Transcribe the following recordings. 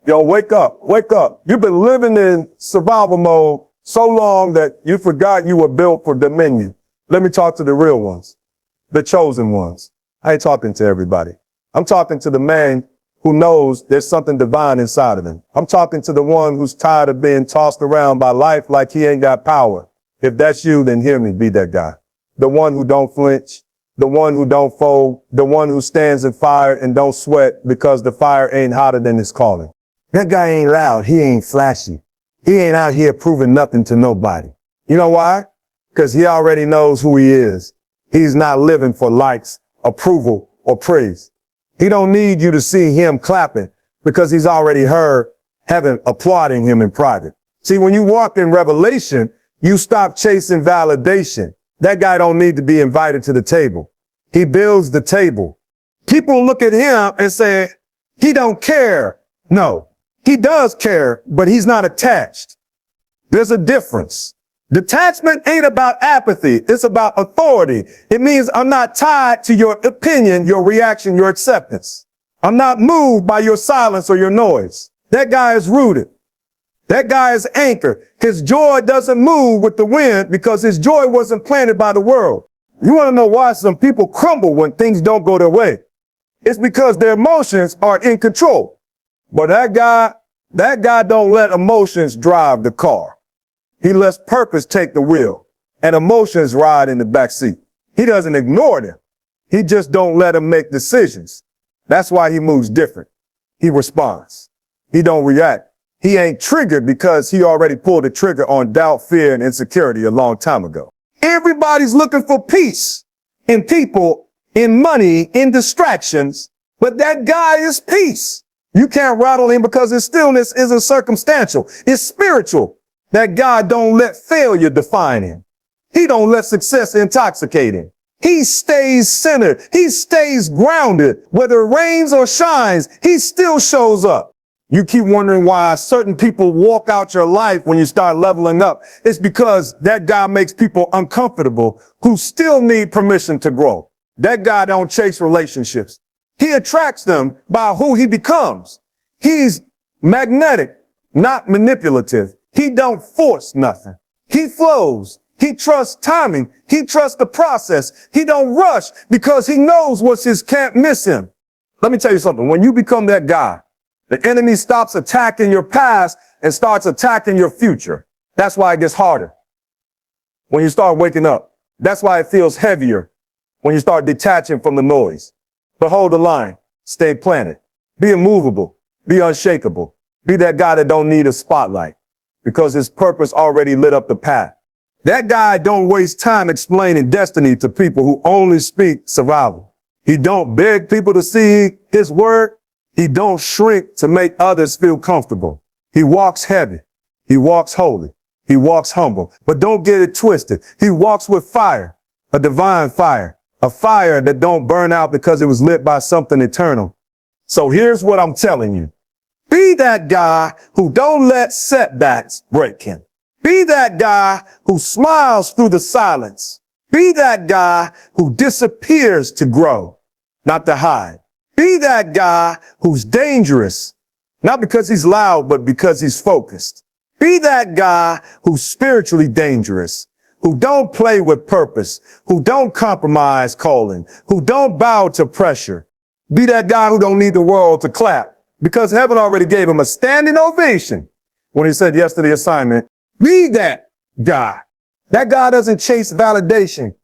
Yo, wake up, wake up. You've been living in survival mode so long that you forgot you were built for dominion. Let me talk to the real ones, the chosen ones. I ain't talking to everybody. I'm talking to the man who knows there's something divine inside of him. I'm talking to the one who's tired of being tossed around by life like he ain't got power. If that's you, then hear me, be that guy. The one who don't flinch, the one who don't fold, the one who stands in fire and don't sweat because the fire ain't hotter than his calling. That guy ain't loud. He ain't flashy. He ain't out here proving nothing to nobody. You know why? Because he already knows who he is. He's not living for likes, approval, or praise. He don't need you to see him clapping because he's already heard heaven applauding him in private. See, when you walk in revelation, you stop chasing validation. That guy don't need to be invited to the table. He builds the table. People look at him and say, he don't care. No, he does care, but he's not attached. There's a difference. Detachment ain't about apathy. It's about authority. It means I'm not tied to your opinion, your reaction, your acceptance. I'm not moved by your silence or your noise. That guy is rooted. That guy is anchored. His joy doesn't move with the wind because his joy wasn't planted by the world. You want to know why some people crumble when things don't go their way? It's because their emotions are in control. But that guy don't let emotions drive the car. He lets purpose take the wheel and emotions ride in the back seat. He doesn't ignore them. He just don't let them make decisions. That's why he moves different. He responds. He don't react. He ain't triggered because he already pulled the trigger on doubt, fear, and insecurity a long time ago. Everybody's looking for peace in people, in money, in distractions, but that guy is peace. You can't rattle him because his stillness isn't circumstantial. It's spiritual. That guy don't let failure define him. He don't let success intoxicate him. He stays centered. He stays grounded. Whether it rains or shines, he still shows up. You keep wondering why certain people walk out your life when you start leveling up. It's because that guy makes people uncomfortable who still need permission to grow. That guy don't chase relationships. He attracts them by who he becomes. He's magnetic, not manipulative. He don't force nothing. He flows. He trusts timing. He trusts the process. He don't rush because he knows what's his can't miss him. Let me tell you something. When you become that guy, the enemy stops attacking your past and starts attacking your future. That's why it gets harder when you start waking up. That's why it feels heavier when you start detaching from the noise. But hold the line. Stay planted. Be immovable. Be unshakable. Be that guy that don't need a spotlight because his purpose already lit up the path. That guy don't waste time explaining destiny to people who only speak survival. He don't beg people to see his word. He don't shrink to make others feel comfortable. He walks heavy. He walks holy. He walks humble. But don't get it twisted. He walks with fire, a divine fire, a fire that don't burn out because it was lit by something eternal. So here's what I'm telling you. Be that guy who don't let setbacks break him. Be that guy who smiles through the silence. Be that guy who disappears to grow, not to hide. Be that guy who's dangerous, not because he's loud, but because he's focused. Be that guy who's spiritually dangerous, who don't play with purpose, who don't compromise calling, who don't bow to pressure. Be that guy who don't need the world to clap because heaven already gave him a standing ovation when he said yes to the assignment. Be that guy. That guy doesn't chase validation.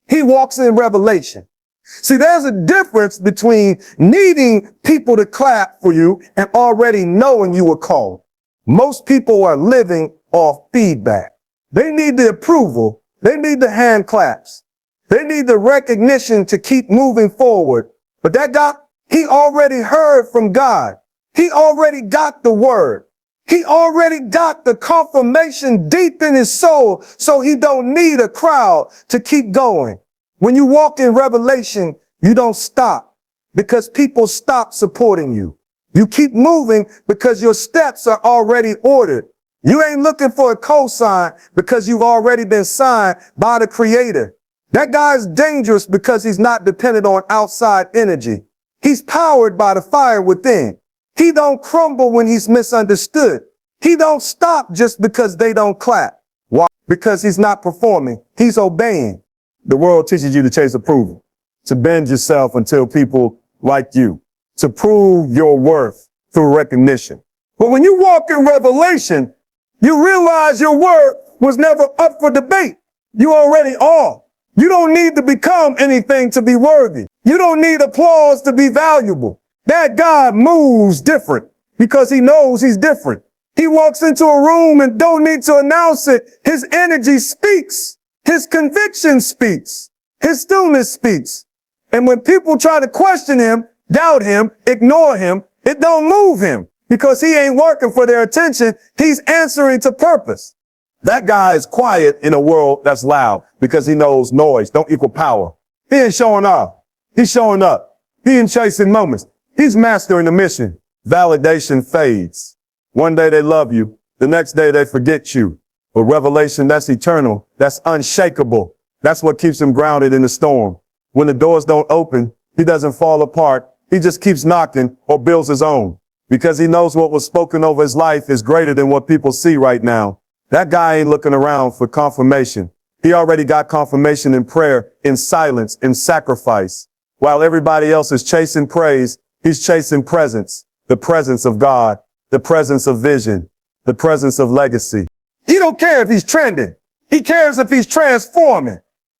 He walks in revelation. See, there's a difference between needing people to clap for you and already knowing you were called. Most people are living off feedback. They need the approval. They need the hand claps. They need the recognition to keep moving forward. But that guy, he already heard from God. He already got the word. He already got the confirmation deep in his soul, so he don't need a crowd to keep going. When you walk in revelation, you don't stop because people stop supporting you. You keep moving because your steps are already ordered. You ain't looking for a cosign because you've already been signed by the Creator. That guy's dangerous because he's not dependent on outside energy. He's powered by the fire within. He don't crumble when he's misunderstood. He don't stop just because they don't clap. Why? Because he's not performing. He's obeying. The world teaches you to chase approval, to bend yourself until people like you, to prove your worth through recognition. But when you walk in revelation, you realize your worth was never up for debate. You already are. You don't need to become anything to be worthy. You don't need applause to be valuable. That God moves different because he knows he's different. He walks into a room and don't need to announce it. His energy speaks. His conviction speaks. His stillness speaks. And when people try to question him, doubt him, ignore him, it don't move him because he ain't working for their attention. He's answering to purpose. That guy is quiet in a world that's loud because he knows noise don't equal power. He ain't showing off. He's showing up. He ain't chasing moments. He's mastering the mission. Validation fades. One day they love you. The next day they forget you. But revelation, that's eternal. That's unshakable. That's what keeps him grounded in the storm. When the doors don't open, he doesn't fall apart. He just keeps knocking or builds his own because he knows what was spoken over his life is greater than what people see right now. That guy ain't looking around for confirmation. He already got confirmation in prayer, in silence, in sacrifice. While everybody else is chasing praise, he's chasing presence, the presence of God, the presence of vision, the presence of legacy. He don't care if he's trending. He cares if he's transforming.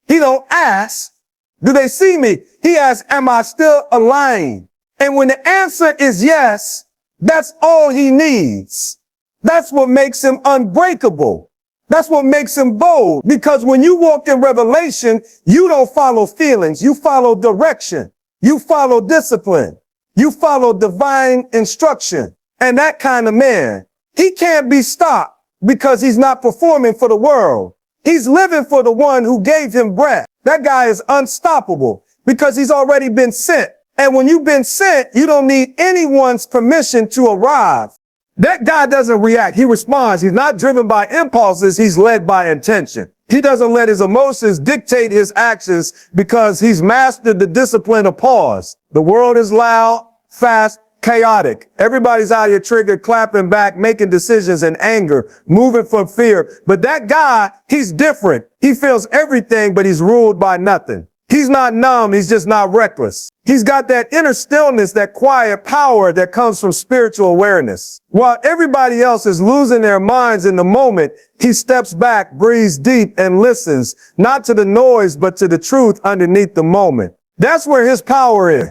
He don't ask, do they see me? He asks, am I still aligned? And when the answer is yes, that's all he needs. That's what makes him unbreakable. That's what makes him bold. Because when you walk in revelation, you don't follow feelings. You follow direction. You follow discipline. You follow divine instruction. And that kind of man, he can't be stopped because he's not performing for the world. He's living for the one who gave him breath. That guy is unstoppable because he's already been sent. And when you've been sent, you don't need anyone's permission to arrive. That guy doesn't react. He responds. He's not driven by impulses. He's led by intention. He doesn't let his emotions dictate his actions because he's mastered the discipline of pause. The world is loud, fast, chaotic. Everybody's out here triggered, clapping back, making decisions in anger, moving from fear. But that guy, he's different. He feels everything, but he's ruled by nothing. He's not numb. He's just not reckless. He's got that inner stillness, that quiet power that comes from spiritual awareness. While everybody else is losing their minds in the moment, he steps back, breathes deep, and listens, not to the noise, but to the truth underneath the moment. That's where his power is.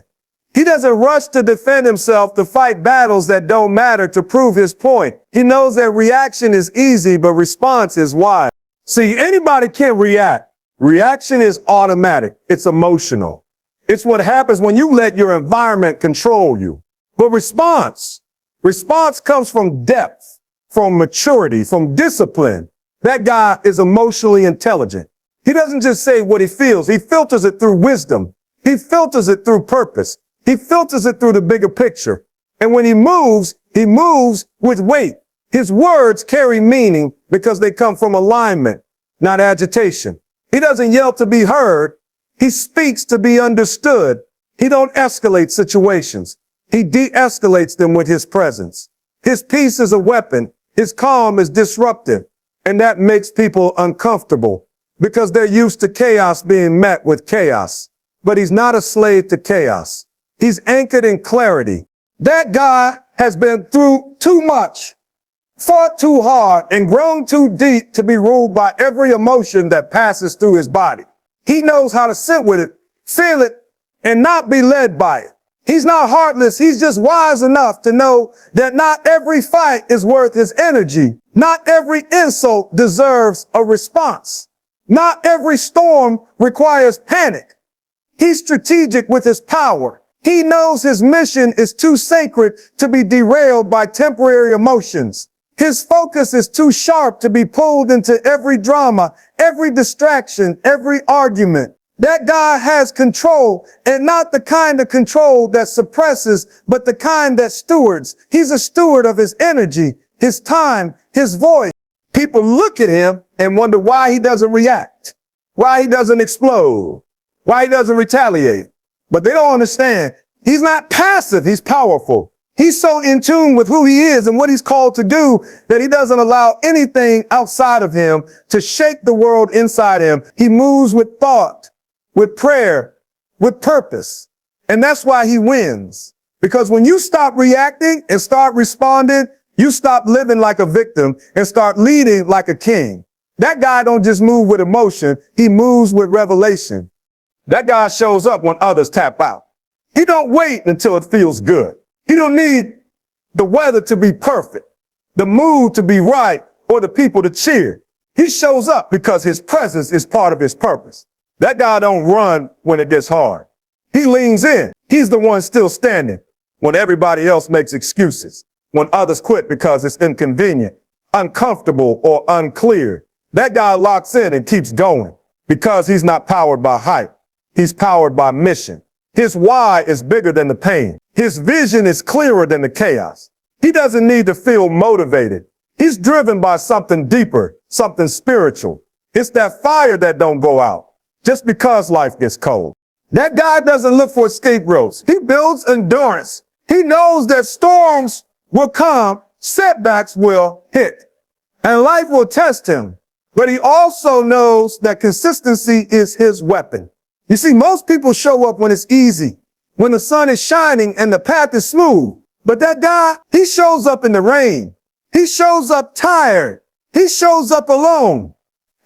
He doesn't rush to defend himself, to fight battles that don't matter, to prove his point. He knows that reaction is easy, but response is wise. See, anybody can react. Reaction is automatic. It's emotional. It's what happens when you let your environment control you. But response comes from depth, from maturity, from discipline. That guy is emotionally intelligent. He doesn't just say what he feels. He filters it through wisdom. He filters it through purpose. He filters it through the bigger picture. And when he moves with weight. His words carry meaning because they come from alignment, not agitation. He doesn't yell to be heard. He speaks to be understood. He don't escalate situations. He de-escalates them with his presence. His peace is a weapon. His calm is disruptive. And that makes people uncomfortable because they're used to chaos being met with chaos. But he's not a slave to chaos. He's anchored in clarity. That guy has been through too much, fought too hard, and grown too deep to be ruled by every emotion that passes through his body. He knows how to sit with it, feel it, and not be led by it. He's not heartless. He's just wise enough to know that not every fight is worth his energy. Not every insult deserves a response. Not every storm requires panic. He's strategic with his power. He knows his mission is too sacred to be derailed by temporary emotions. His focus is too sharp to be pulled into every drama, every distraction, every argument. That guy has control, and not the kind of control that suppresses, but the kind that stewards. He's a steward of his energy, his time, his voice. People look at him and wonder why he doesn't react, why he doesn't explode, why he doesn't retaliate. But they don't understand. He's not passive. He's powerful. He's so in tune with who he is and what he's called to do that he doesn't allow anything outside of him to shake the world inside him. He moves with thought, with prayer, with purpose. And that's why he wins. Because when you stop reacting and start responding, you stop living like a victim and start leading like a king. That guy don't just move with emotion. He moves with revelation. That guy shows up when others tap out. He don't wait until it feels good. He don't need the weather to be perfect, the mood to be right, or the people to cheer. He shows up because his presence is part of his purpose. That guy don't run when it gets hard. He leans in. He's the one still standing when everybody else makes excuses, when others quit because it's inconvenient, uncomfortable, or unclear. That guy locks in and keeps going because he's not powered by hype. He's powered by mission. His why is bigger than the pain. His vision is clearer than the chaos. He doesn't need to feel motivated. He's driven by something deeper, something spiritual. It's that fire that don't go out just because life gets cold. That guy doesn't look for scapegoats. He builds endurance. He knows that storms will come, setbacks will hit, and life will test him. But he also knows that consistency is his weapon. You see, most people show up when it's easy, when the sun is shining and the path is smooth. But that guy, he shows up in the rain. He shows up tired. He shows up alone.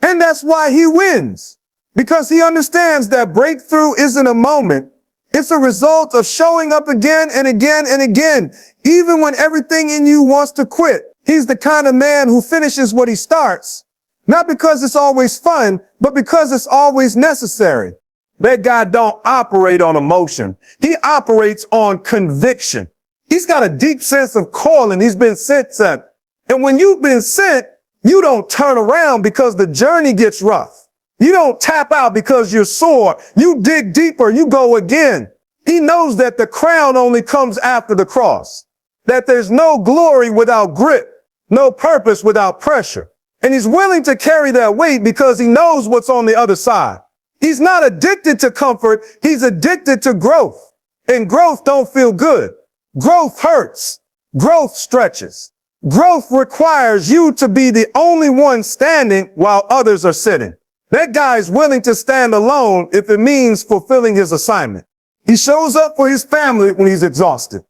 And that's why he wins. Because he understands that breakthrough isn't a moment. It's a result of showing up again and again and again, even when everything in you wants to quit. He's the kind of man who finishes what he starts, not because it's always fun, but because it's always necessary. That guy don't operate on emotion. He operates on conviction. He's got a deep sense of calling. He's been sent. And when you've been sent, you don't turn around because the journey gets rough. You don't tap out because you're sore. You dig deeper. You go again. He knows that the crown only comes after the cross, that there's no glory without grit, no purpose without pressure. And he's willing to carry that weight because he knows what's on the other side. He's not addicted to comfort. He's addicted to growth. And growth don't feel good. Growth hurts. Growth stretches. Growth requires you to be the only one standing while others are sitting. That guy is willing to stand alone if it means fulfilling his assignment. He shows up for his family when he's exhausted.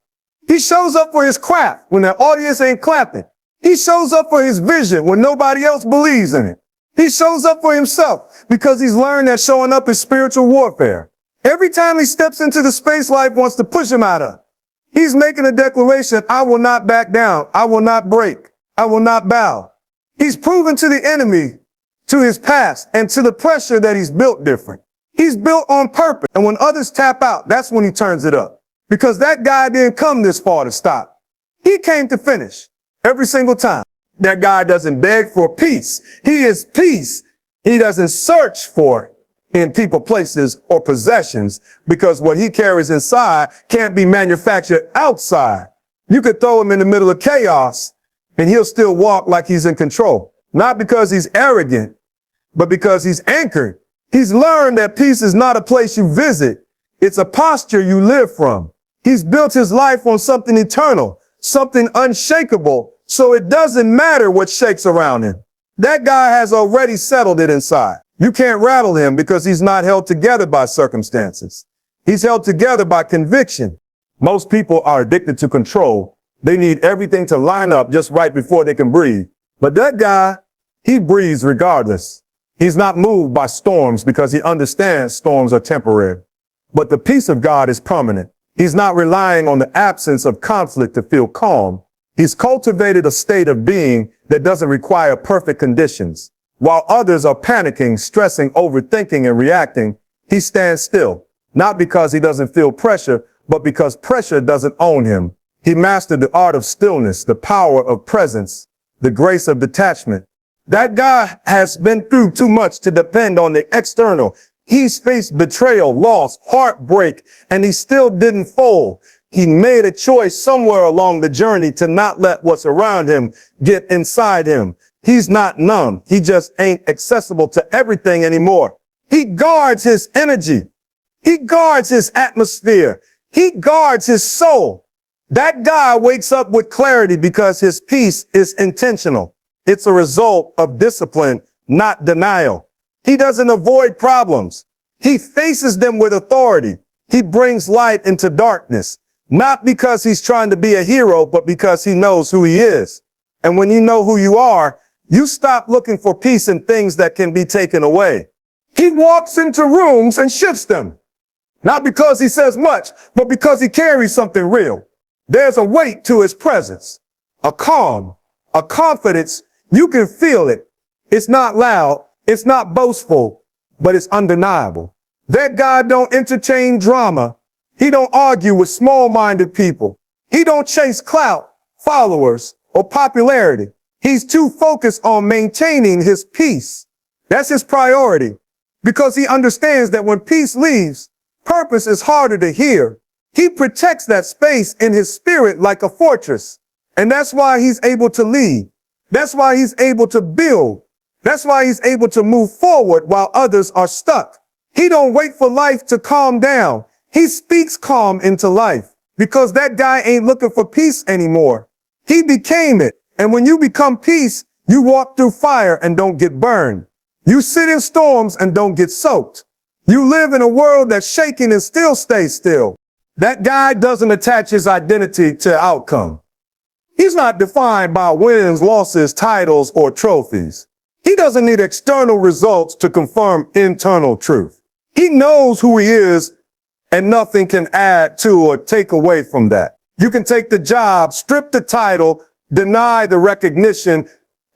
He shows up for his craft when the audience ain't clapping. He shows up for his vision when nobody else believes in it. He shows up for himself because he's learned that showing up is spiritual warfare. Every time he steps into the space life wants to push him out of, he's making a declaration: I will not back down. I will not break. I will not bow. He's proven to the enemy, to his past, and to the pressure that he's built different. He's built on purpose. And when others tap out, that's when he turns it up. Because that guy didn't come this far to stop. He came to finish every single time. That guy doesn't beg for peace. He is peace. He doesn't search for it in people, places, or possessions, because what he carries inside can't be manufactured outside. You could throw him in the middle of chaos and he'll still walk like he's in control. Not because he's arrogant, but because he's anchored. He's learned that peace is not a place you visit. It's a posture you live from. He's built his life on something eternal, something unshakable, so it doesn't matter what shakes around him. That guy has already settled it inside. You can't rattle him because he's not held together by circumstances. He's held together by conviction. Most people are addicted to control. They need everything to line up just right before they can breathe. But that guy, he breathes regardless. He's not moved by storms because he understands storms are temporary. But the peace of God is permanent. He's not relying on the absence of conflict to feel calm. He's cultivated a state of being that doesn't require perfect conditions. While others are panicking, stressing, overthinking, and reacting, he stands still. Not because he doesn't feel pressure, but because pressure doesn't own him. He mastered the art of stillness, the power of presence, the grace of detachment. That guy has been through too much to depend on the external. He's faced betrayal, loss, heartbreak, and he still didn't fold. He made a choice somewhere along the journey to not let what's around him get inside him. He's not numb. He just ain't accessible to everything anymore. He guards his energy. He guards his atmosphere. He guards his soul. That guy wakes up with clarity because his peace is intentional. It's a result of discipline, not denial. He doesn't avoid problems. He faces them with authority. He brings light into darkness, not because he's trying to be a hero, but because he knows who he is. And when you know who you are, you stop looking for peace in things that can be taken away. He walks into rooms and shifts them. Not because he says much, but because he carries something real. There's a weight to his presence, a calm, a confidence. You can feel it. It's not loud. It's not boastful, but it's undeniable. That guy don't entertain drama. He don't argue with small-minded people. He don't chase clout, followers, or popularity. He's too focused on maintaining his peace. That's his priority, because he understands that when peace leaves, purpose is harder to hear. He protects that space in his spirit like a fortress. And that's why he's able to lead. That's why he's able to build. That's why he's able to move forward while others are stuck. He don't wait for life to calm down. He speaks calm into life because that guy ain't looking for peace anymore. He became it. And when you become peace, you walk through fire and don't get burned. You sit in storms and don't get soaked. You live in a world that's shaking and still stays still. That guy doesn't attach his identity to outcome. He's not defined by wins, losses, titles, or trophies. He doesn't need external results to confirm internal truth. He knows who he is, and nothing can add to or take away from that. You can take the job, strip the title, deny the recognition,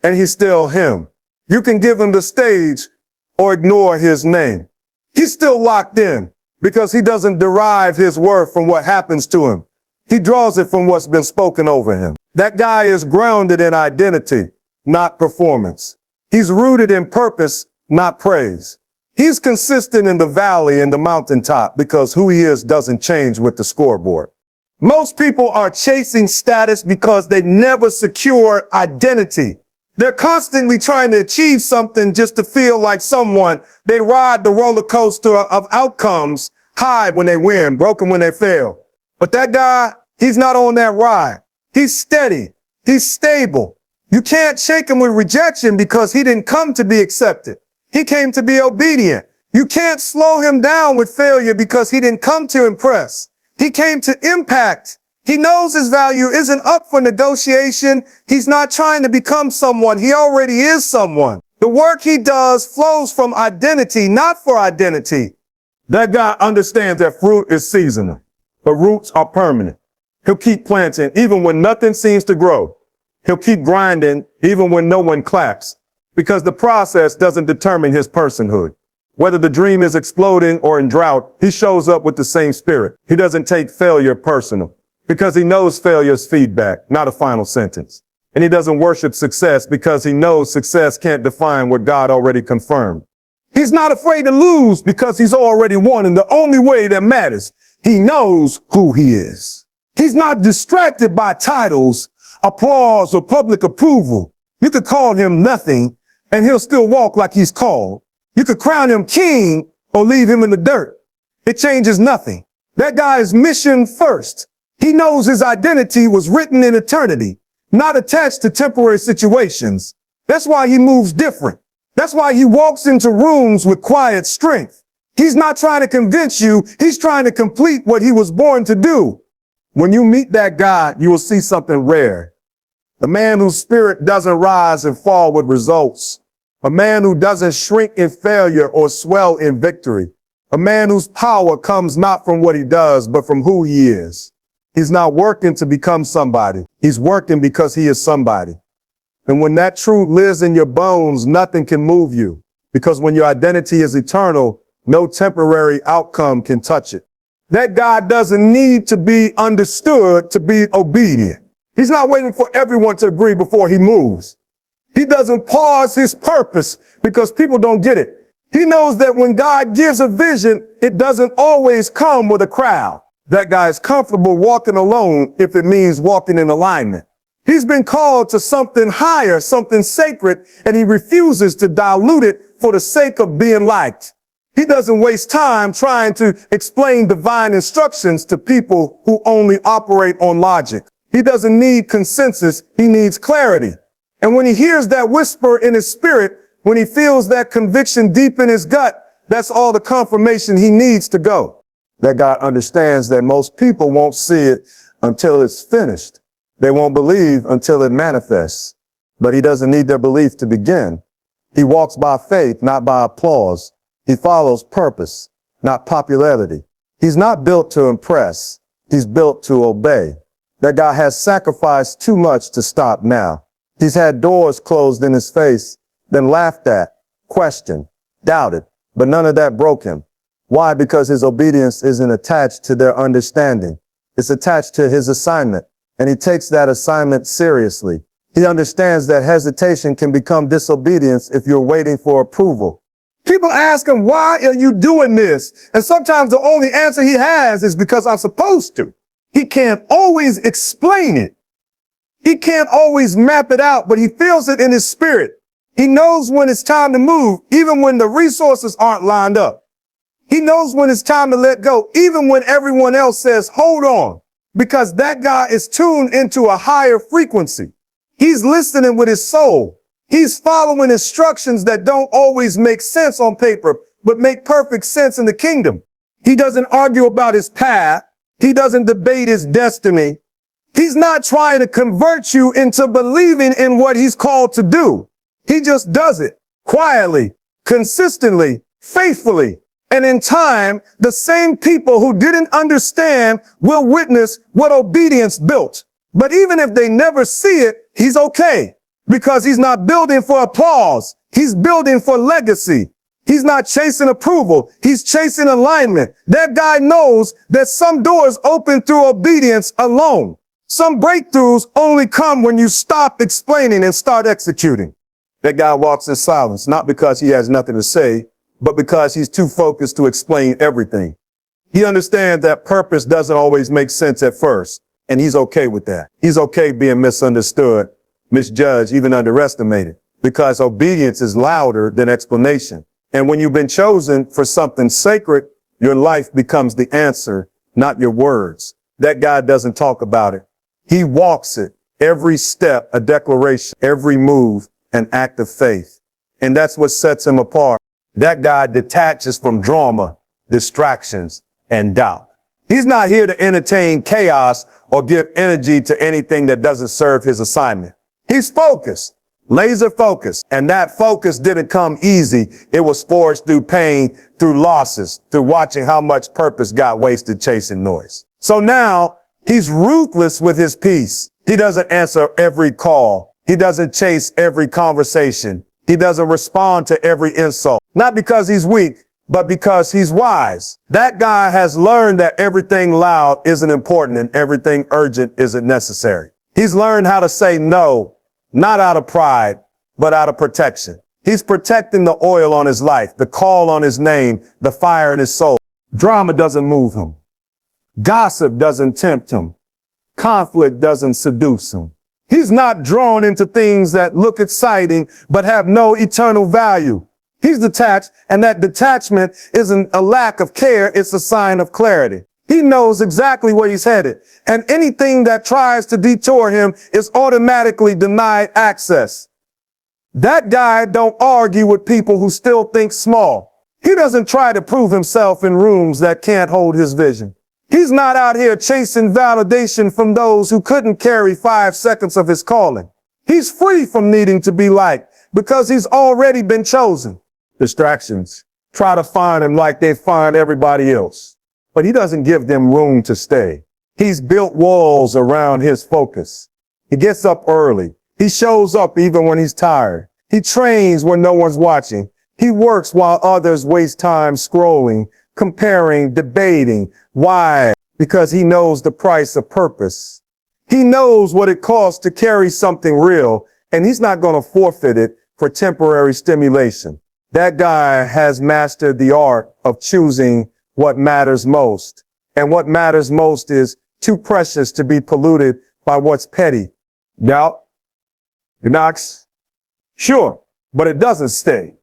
and he's still him. You can give him the stage or ignore his name. He's still locked in because he doesn't derive his worth from what happens to him. He draws it from what's been spoken over him. That guy is grounded in identity, not performance. He's rooted in purpose, not praise. He's consistent in the valley and the mountaintop because who he is doesn't change with the scoreboard. Most people are chasing status because they never secure identity. They're constantly trying to achieve something just to feel like someone. They ride the roller coaster of outcomes, high when they win, broken when they fail. But that guy, he's not on that ride. He's steady. He's stable. You can't shake him with rejection because he didn't come to be accepted. He came to be obedient. You can't slow him down with failure because he didn't come to impress. He came to impact. He knows his value isn't up for negotiation. He's not trying to become someone. He already is someone. The work he does flows from identity, not for identity. That guy understands that fruit is seasonal, but roots are permanent. He'll keep planting even when nothing seems to grow. He'll keep grinding even when no one claps, because the process doesn't determine his personhood. Whether the dream is exploding or in drought, he shows up with the same spirit. He doesn't take failure personal because he knows failure is feedback, not a final sentence. And he doesn't worship success because he knows success can't define what God already confirmed. He's not afraid to lose because he's already won in the only way that matters. He knows who he is. He's not distracted by titles, applause, or public approval. You could call him nothing and he'll still walk like he's called. You could crown him king or leave him in the dirt. It changes nothing. That guy is mission first. He knows his identity was written in eternity, not attached to temporary situations. That's why he moves different. That's why he walks into rooms with quiet strength. He's not trying to convince you. He's trying to complete what he was born to do. When you meet that guy, you will see something rare. A man whose spirit doesn't rise and fall with results. A man who doesn't shrink in failure or swell in victory. A man whose power comes not from what he does, but from who he is. He's not working to become somebody. He's working because he is somebody. And when that truth lives in your bones, nothing can move you. Because when your identity is eternal, no temporary outcome can touch it. That guy doesn't need to be understood to be obedient. He's not waiting for everyone to agree before he moves. He doesn't pause his purpose because people don't get it. He knows that when God gives a vision, it doesn't always come with a crowd. That guy is comfortable walking alone if it means walking in alignment. He's been called to something higher, something sacred, and he refuses to dilute it for the sake of being liked. He doesn't waste time trying to explain divine instructions to people who only operate on logic. He doesn't need consensus. He needs clarity. And when he hears that whisper in his spirit, when he feels that conviction deep in his gut, that's all the confirmation he needs to go. That guy understands that most people won't see it until it's finished. They won't believe until it manifests. But he doesn't need their belief to begin. He walks by faith, not by applause. He follows purpose, not popularity. He's not built to impress. He's built to obey. That guy has sacrificed too much to stop now. He's had doors closed in his face, then laughed at, questioned, doubted, but none of that broke him. Why? Because his obedience isn't attached to their understanding. It's attached to his assignment, and he takes that assignment seriously. He understands that hesitation can become disobedience if you're waiting for approval. People ask him, why are you doing this? And sometimes the only answer he has is because I'm supposed to. He can't always explain it. He can't always map it out, but he feels it in his spirit. He knows when it's time to move, even when the resources aren't lined up. He knows when it's time to let go, even when everyone else says, hold on, because that guy is tuned into a higher frequency. He's listening with his soul. He's following instructions that don't always make sense on paper, but make perfect sense in the kingdom. He doesn't argue about his path. He doesn't debate his destiny. He's not trying to convert you into believing in what he's called to do. He just does it quietly, consistently, faithfully. And in time, the same people who didn't understand will witness what obedience built. But even if they never see it, he's okay. Because he's not building for applause. He's building for legacy. He's not chasing approval. He's chasing alignment. That guy knows that some doors open through obedience alone. Some breakthroughs only come when you stop explaining and start executing. That guy walks in silence, not because he has nothing to say, but because he's too focused to explain everything. He understands that purpose doesn't always make sense at first, and he's okay with that. He's okay being misunderstood, misjudged, even underestimated, because obedience is louder than explanation. And when you've been chosen for something sacred, your life becomes the answer, not your words. That guy doesn't talk about it. He walks it. Every step, a declaration, every move, an act of faith. And that's what sets him apart. That guy detaches from drama, distractions, and doubt. He's not here to entertain chaos or give energy to anything that doesn't serve his assignment. He's focused, laser focused, and that focus didn't come easy. It was forged through pain, through losses, through watching how much purpose got wasted chasing noise. So now he's ruthless with his peace. He doesn't answer every call. He doesn't chase every conversation. He doesn't respond to every insult. Not because he's weak, but because he's wise. That guy has learned that everything loud isn't important and everything urgent isn't necessary. He's learned how to say no. Not out of pride, but out of protection. He's protecting the oil on his life, the call on his name, the fire in his soul. Drama doesn't move him. Gossip doesn't tempt him. Conflict doesn't seduce him. He's not drawn into things that look exciting, but have no eternal value. He's detached, and that detachment isn't a lack of care, it's a sign of clarity. He knows exactly where he's headed, and anything that tries to detour him is automatically denied access. That guy don't argue with people who still think small. He doesn't try to prove himself in rooms that can't hold his vision. He's not out here chasing validation from those who couldn't carry 5 seconds of his calling. He's free from needing to be liked because he's already been chosen. Distractions try to find him like they find everybody else. But he doesn't give them room to stay. He's built walls around his focus. He gets up early. He shows up even when he's tired. He trains when no one's watching. He works while others waste time scrolling, comparing, debating. Why? Because he knows the price of purpose. He knows what it costs to carry something real, and he's not going to forfeit it for temporary stimulation. That guy has mastered the art of choosing what matters most. And what matters most is too precious to be polluted by what's petty. Doubt? It knocks? Sure, but it doesn't stay.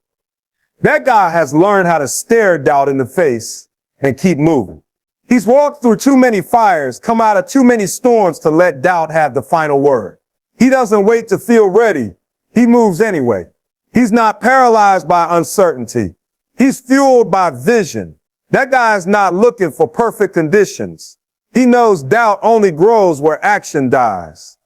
That guy has learned how to stare doubt in the face and keep moving. He's walked through too many fires, come out of too many storms to let doubt have the final word. He doesn't wait to feel ready. He moves anyway. He's not paralyzed by uncertainty. He's fueled by vision. That guy's not looking for perfect conditions. He knows doubt only grows where action dies.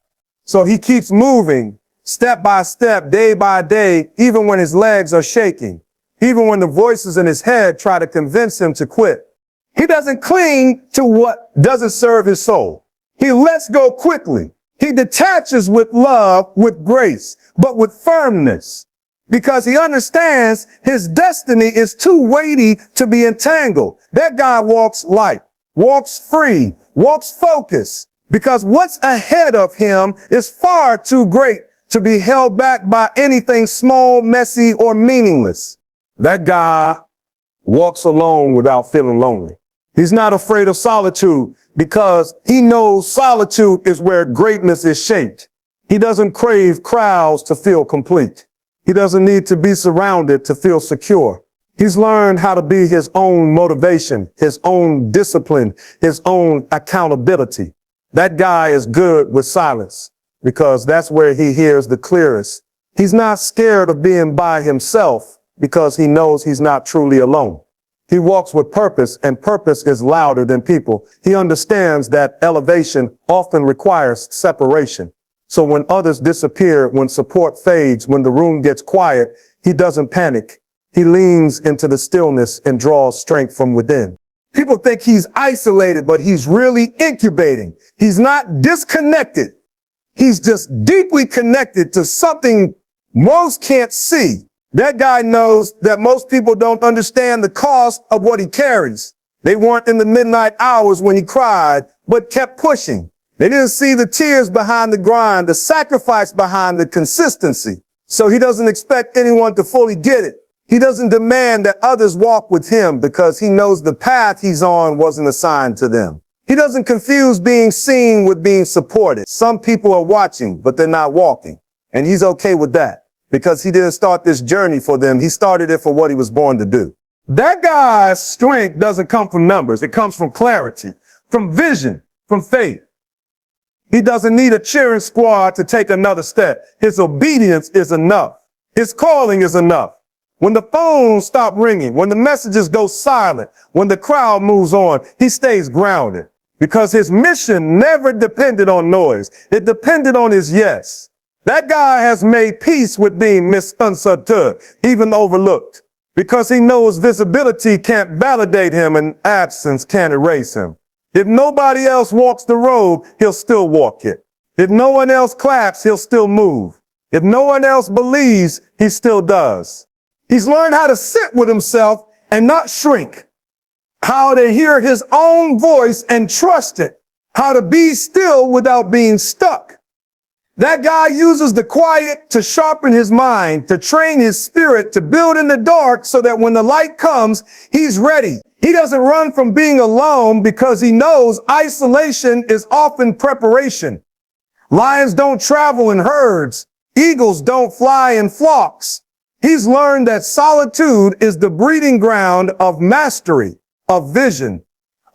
So he keeps moving step by step, day by day, even when his legs are shaking, even when the voices in his head try to convince him to quit. He doesn't cling to what doesn't serve his soul. He lets go quickly. He detaches with love, with grace, but with firmness, because he understands his destiny is too weighty to be entangled. That guy walks light, walks free, walks focused, because what's ahead of him is far too great to be held back by anything small, messy, or meaningless. That guy walks alone without feeling lonely. He's not afraid of solitude because he knows solitude is where greatness is shaped. He doesn't crave crowds to feel complete. He doesn't need to be surrounded to feel secure. He's learned how to be his own motivation, his own discipline, his own accountability. That guy is good with silence because that's where he hears the clearest. He's not scared of being by himself because he knows he's not truly alone. He walks with purpose, and purpose is louder than people. He understands that elevation often requires separation. So when others disappear, when support fades, when the room gets quiet, he doesn't panic. He leans into the stillness and draws strength from within. People think he's isolated, but he's really incubating. He's not disconnected. He's just deeply connected to something most can't see. That guy knows that most people don't understand the cost of what he carries. They weren't in the midnight hours when he cried, but kept pushing. They didn't see the tears behind the grind, the sacrifice behind the consistency. So he doesn't expect anyone to fully get it. He doesn't demand that others walk with him because he knows the path he's on wasn't assigned to them. He doesn't confuse being seen with being supported. Some people are watching, but they're not walking. And he's okay with that because he didn't start this journey for them. He started it for what he was born to do. That guy's strength doesn't come from numbers. It comes from clarity, from vision, from faith. He doesn't need a cheering squad to take another step. His obedience is enough. His calling is enough. When the phones stop ringing, when the messages go silent, when the crowd moves on, he stays grounded because his mission never depended on noise. It depended on his yes. That guy has made peace with being misunderstood, even overlooked, because he knows visibility can't validate him and absence can't erase him. If nobody else walks the road, he'll still walk it. If no one else claps, he'll still move. If no one else believes, he still does. He's learned how to sit with himself and not shrink, how to hear his own voice and trust it, how to be still without being stuck. That guy uses the quiet to sharpen his mind, to train his spirit, to build in the dark so that when the light comes, he's ready. He doesn't run from being alone because he knows isolation is often preparation. Lions don't travel in herds. Eagles don't fly in flocks. He's learned that solitude is the breeding ground of mastery, of vision,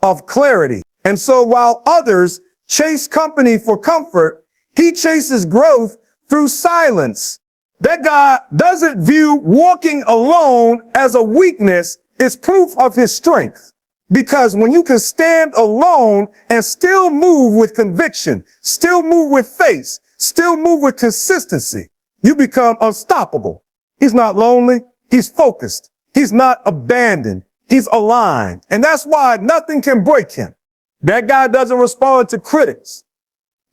of clarity. And so while others chase company for comfort, he chases growth through silence. That guy doesn't view walking alone as a weakness. It's proof of his strength. Because when you can stand alone and still move with conviction, still move with faith, still move with consistency, you become unstoppable. He's not lonely. He's focused. He's not abandoned. He's aligned. And that's why nothing can break him. That guy doesn't respond to critics.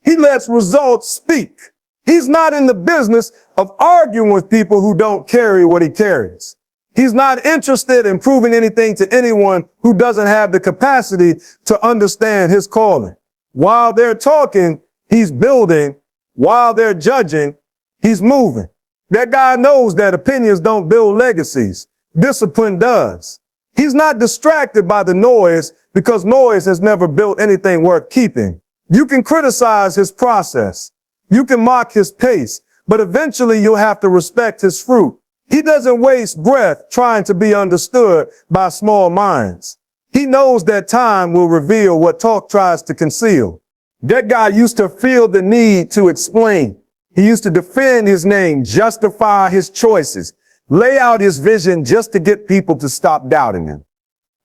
He lets results speak. He's not in the business of arguing with people who don't carry what he carries. He's not interested in proving anything to anyone who doesn't have the capacity to understand his calling. While they're talking, he's building. While they're judging, he's moving. That guy knows that opinions don't build legacies. Discipline does. He's not distracted by the noise because noise has never built anything worth keeping. You can criticize his process. You can mock his pace, but eventually you'll have to respect his fruit. He doesn't waste breath trying to be understood by small minds. He knows that time will reveal what talk tries to conceal. That guy used to feel the need to explain. He used to defend his name, justify his choices, lay out his vision just to get people to stop doubting him.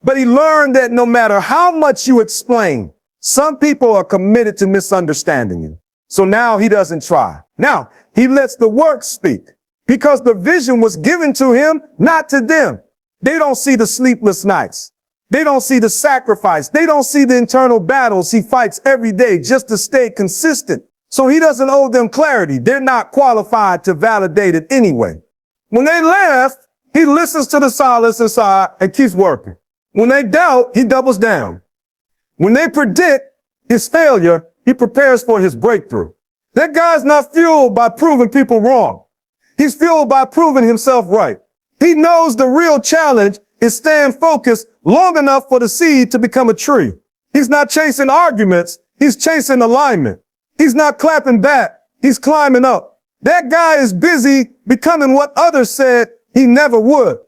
But he learned that no matter how much you explain, some people are committed to misunderstanding you. So now he doesn't try. Now he lets the work speak because the vision was given to him, not to them. They don't see the sleepless nights. They don't see the sacrifice. They don't see the internal battles he fights every day just to stay consistent. So he doesn't owe them clarity. They're not qualified to validate it anyway. When they laugh, he listens to the silence inside and keeps working. When they doubt, he doubles down. When they predict his failure, he prepares for his breakthrough. That guy's not fueled by proving people wrong. He's fueled by proving himself right. He knows the real challenge is staying focused long enough for the seed to become a tree. He's not chasing arguments. He's chasing alignment. He's not clapping back. He's climbing up. That guy is busy becoming what others said he never would.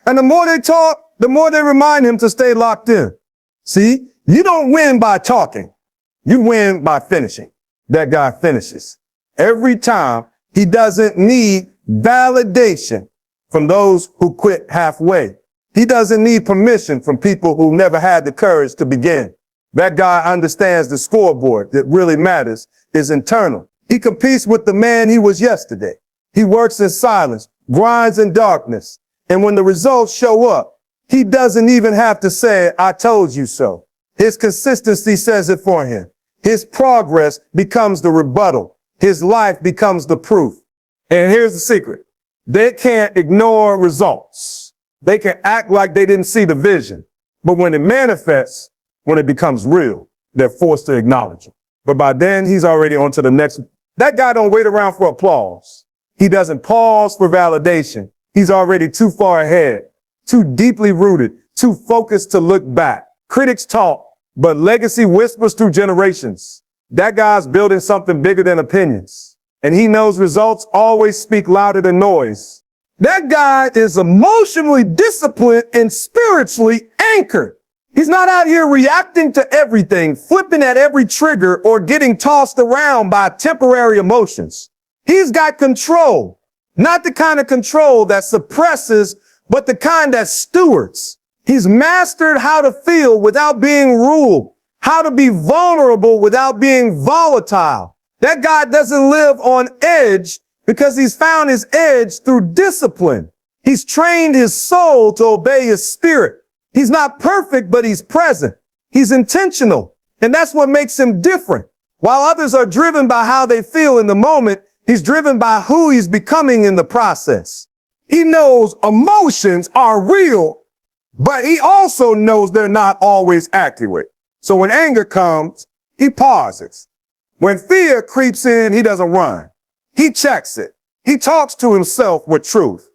And the more they talk, the more they remind him to stay locked in. See, you don't win by talking. You win by finishing. That guy finishes. Every time. He doesn't need validation from those who quit halfway. He doesn't need permission from people who never had the courage to begin. That guy understands the scoreboard that really matters is internal. He competes with the man he was yesterday. He works in silence, grinds in darkness. And when the results show up, he doesn't even have to say, I told you so. His consistency says it for him. His progress becomes the rebuttal. His life becomes the proof. And here's the secret. They can't ignore results. They can act like they didn't see the vision. But when it manifests, when it becomes real, they're forced to acknowledge it. But by then, he's already on to the next. That guy don't wait around for applause. He doesn't pause for validation. He's already too far ahead, too deeply rooted, too focused to look back. Critics talk, but legacy whispers through generations. That guy's building something bigger than opinions. And he knows results always speak louder than noise. That guy is emotionally disciplined and spiritually anchored. He's not out here reacting to everything, flipping at every trigger, or getting tossed around by temporary emotions. He's got control, not the kind of control that suppresses, but the kind that stewards. He's mastered how to feel without being ruled, how to be vulnerable without being volatile. That guy doesn't live on edge because he's found his edge through discipline. He's trained his soul to obey his spirit. He's not perfect, but he's present. He's intentional. And that's what makes him different. While others are driven by how they feel in the moment, he's driven by who he's becoming in the process. He knows emotions are real, but he also knows they're not always accurate. So when anger comes, he pauses. When fear creeps in, he doesn't run. He checks it. He talks to himself with truth.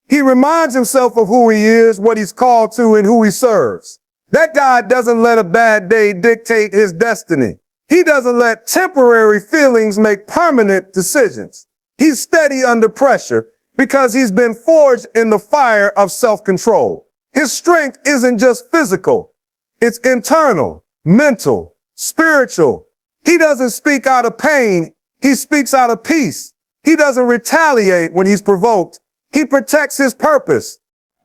He reminds himself of who he is, what he's called to, and who he serves. That guy doesn't let a bad day dictate his destiny. He doesn't let temporary feelings make permanent decisions. He's steady under pressure because he's been forged in the fire of self-control. His strength isn't just physical. It's internal, mental, spiritual. He doesn't speak out of pain. He speaks out of peace. He doesn't retaliate when he's provoked. He protects his purpose.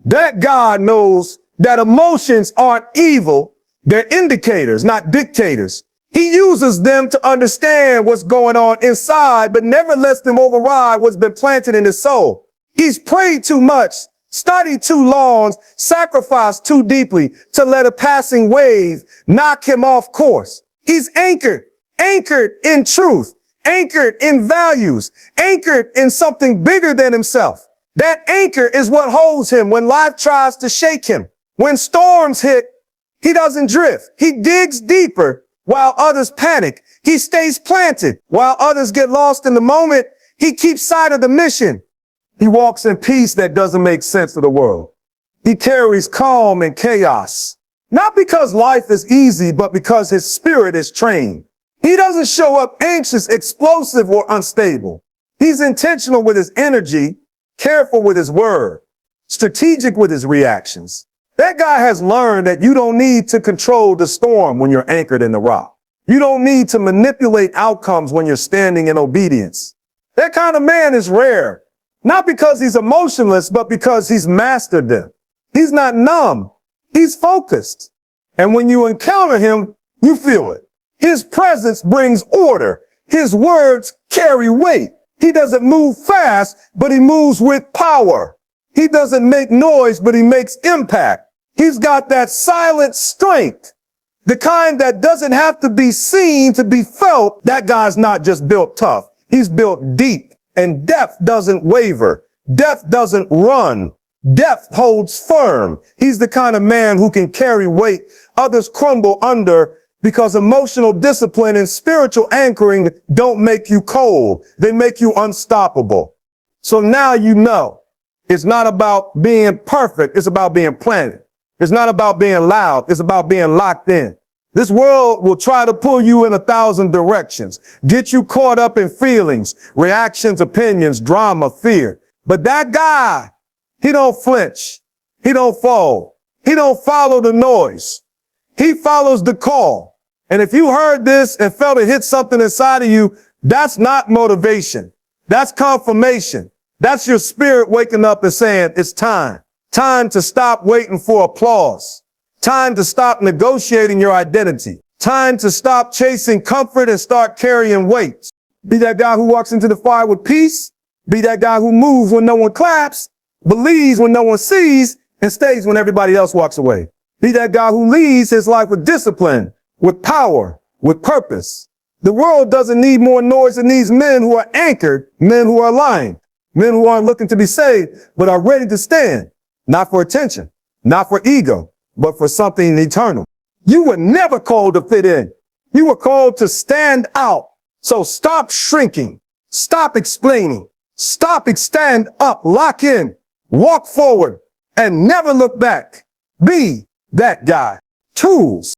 That God knows that emotions aren't evil. They're indicators, not dictators. He uses them to understand what's going on inside, but never lets them override what's been planted in his soul. He's prayed too much, studied too long, sacrificed too deeply to let a passing wave knock him off course. He's anchored in truth, anchored in values, anchored in something bigger than himself. That anchor is what holds him when life tries to shake him. When storms hit, he doesn't drift. He digs deeper while others panic. He stays planted while others get lost in the moment. He keeps sight of the mission. He walks in peace that doesn't make sense to the world. He carries calm in chaos, not because life is easy, but because his spirit is trained. He doesn't show up anxious, explosive, or unstable. He's intentional with his energy, careful with his word, strategic with his reactions. That guy has learned that you don't need to control the storm when you're anchored in the rock. You don't need to manipulate outcomes when you're standing in obedience. That kind of man is rare, not because he's emotionless, but because he's mastered them. He's not numb. He's focused. And when you encounter him, you feel it. His presence brings order. His words carry weight. He doesn't move fast, but he moves with power. He doesn't make noise, but he makes impact. He's got that silent strength, the kind that doesn't have to be seen to be felt. That guy's not just built tough. He's built deep, and depth doesn't waver. Depth doesn't run. Depth holds firm. He's the kind of man who can carry weight others crumble under, because emotional discipline and spiritual anchoring don't make you cold. They make you unstoppable. So now you know it's not about being perfect. It's about being planted. It's not about being loud. It's about being locked in. This world will try to pull you in 1,000 directions, get you caught up in feelings, reactions, opinions, drama, fear. But that guy, he don't flinch. He don't fall. He don't follow the noise. He follows the call. And if you heard this and felt it hit something inside of you, that's not motivation. That's confirmation. That's your spirit waking up and saying, it's time. Time to stop waiting for applause. Time to stop negotiating your identity. Time to stop chasing comfort and start carrying weight. Be that guy who walks into the fire with peace. Be that guy who moves when no one claps, believes when no one sees, and stays when everybody else walks away. Be that guy who leads his life with discipline, with power, with purpose. The world doesn't need more noise. It needs men who are anchored, men who are aligned, men who aren't looking to be saved, but are ready to stand, not for attention, not for ego, but for something eternal. You were never called to fit in. You were called to stand out. So stop shrinking, stop explaining, stand up, lock in, walk forward, and never look back. Be that guy. Tools.